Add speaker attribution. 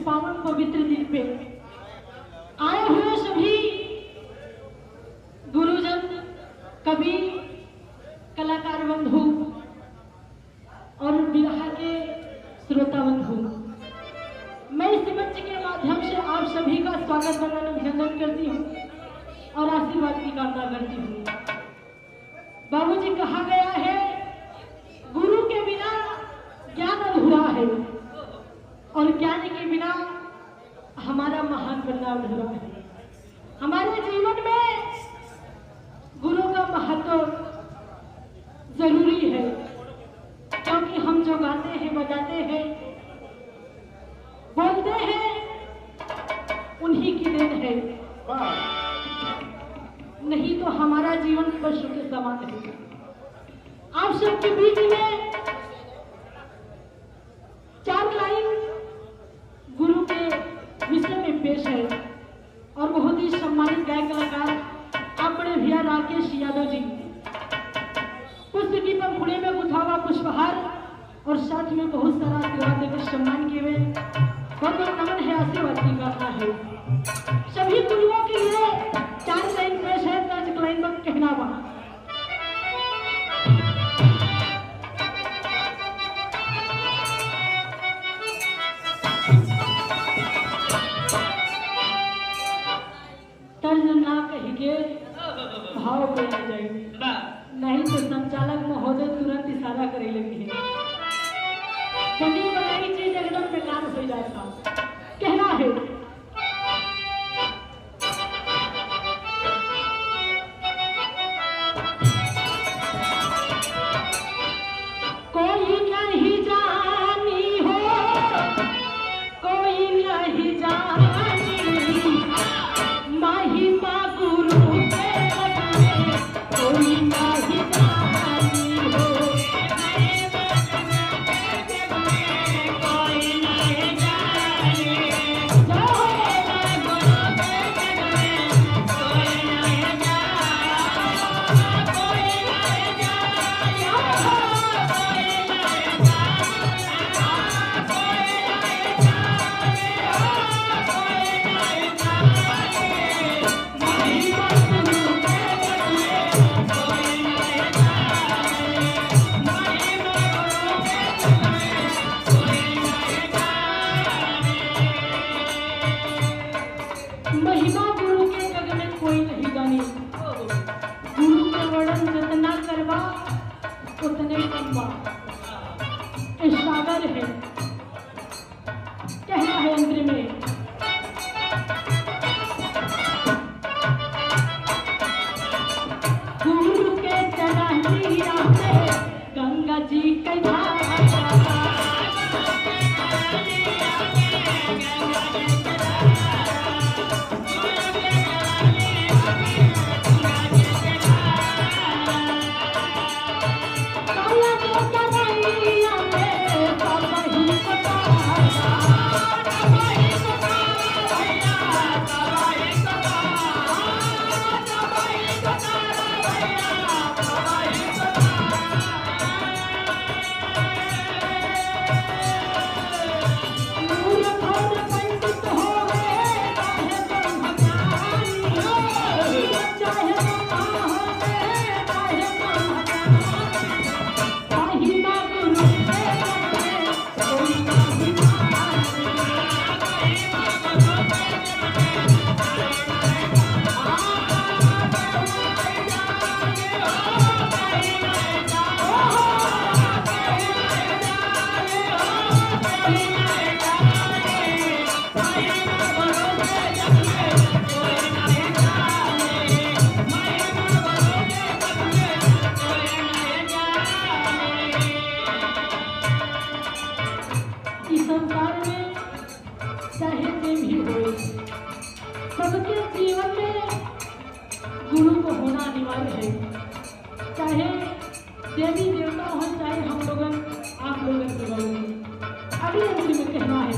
Speaker 1: पावन पवित्र दिन पे आए हुए सभी गुरुजन, कवि, कलाकार बंधु और विरहा के श्रोता बंधु, मैं इस मंच के माध्यम से आप सभी का स्वागत वंदन अभिनंदन करती हूँ और आशीर्वाद की कामना करती हूँ। बाबूजी, कहा गया है गुरु के बिना ज्ञान अधूरा है और ज्ञान के बिना हमारा महान बनना अधूरा है। हमारे जीवन में गुरु का महत्व जरूरी है, क्योंकि हम जो गाते हैं, बजाते हैं, बोलते हैं, उन्हीं की देन है। नहीं तो हमारा जीवन पशु के समान है। आप सबके बीच में 4 लाइन गुरु के विषय में पेश है और बहुत ही सम्मानित गायक कलाकार आप बड़े भैया राकेश यादव जी, पुष्प की पंखुड़ी में गुथा हुआ पुष्पहार और साथ में बहुत सारा आशीर्वाद देकर सम्मान किए हुए बहुत बहुत नमन है, आशीर्वाद की कामना है। सभी गुरुओं के लिए 4 लाइन पेश है, 5 लाइन में कहना वहां। तर्ज ना कह के भाव पे आ जाएगी, नहीं तो संचालक महोदय तुरंत इशारा करे लगी है। बनी बनाई चीज एकदम बेकार हो जाएगा। कहना है कोई नहीं जानी हो, कोई नहीं जानी महिमा गुरु के बदले, कोई नहीं जानी हो, कोई नहीं जानी महिमा गुरु के जग में कोई नहीं जानी। गुरु के वर्णन जितना करवा उतने कमवा, सागर है। कहना है अंदर में गुरु के चरनिया में गंगा जी के सबके जीवन में गुरु को होना अनिवार्य है, चाहे देवी देवता हो, चाहे हम लोगन आप लोगन के लोग। अगले अंतर में कहना है